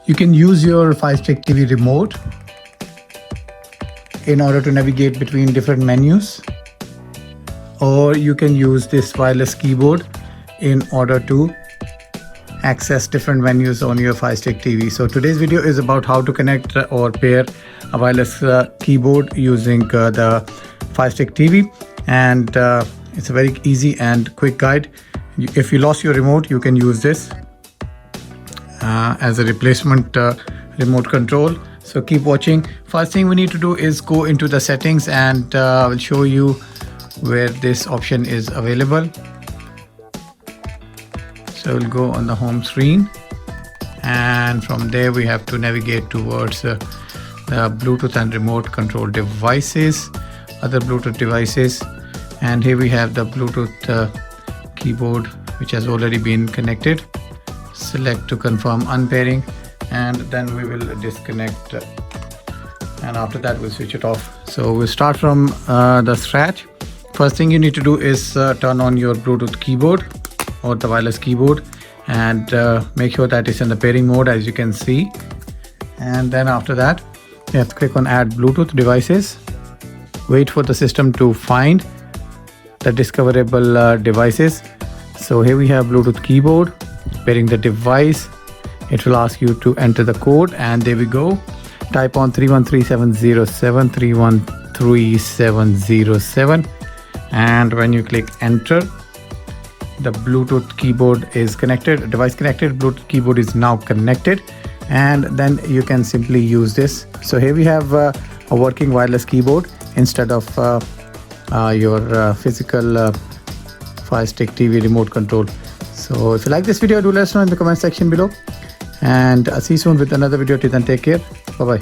You can use your firestick TV remote in order to navigate between different menus, or you can use this wireless keyboard in order to access different menus on your firestick TV. So today's video is about how to connect or pair a wireless keyboard using the firestick TV, and it's a very easy and quick guide. If you lost your remote, you can use this as a replacement remote control. So keep watching. First thing we need to do is go into the settings, and I will show you where this option is available. So we'll go on the home screen, and from there we have to navigate towards the Bluetooth and remote control devices, other Bluetooth devices, and here we have the Bluetooth keyboard which has already been connected. Select to confirm unpairing, and then we will disconnect, and after that we'll switch it off. So we'll start from the scratch. First thing you need to do is turn on your Bluetooth keyboard or the wireless keyboard, and make sure that it's in the pairing mode, as you can see. And then after that you have to click on add Bluetooth devices. Wait for the system to find the discoverable devices. So here we have Bluetooth keyboard, pairing the device. It will ask you to enter the code, and there we go. Type on 313707 313707, and when you click enter, the Bluetooth keyboard is connected, device connected, Bluetooth keyboard is now connected, and then you can simply use this. So here we have a working wireless keyboard instead of your physical firestick TV remote control. So if you like this video, do let us know in the comment section below, and I'll see you soon with another video. Till then, take care. Bye bye.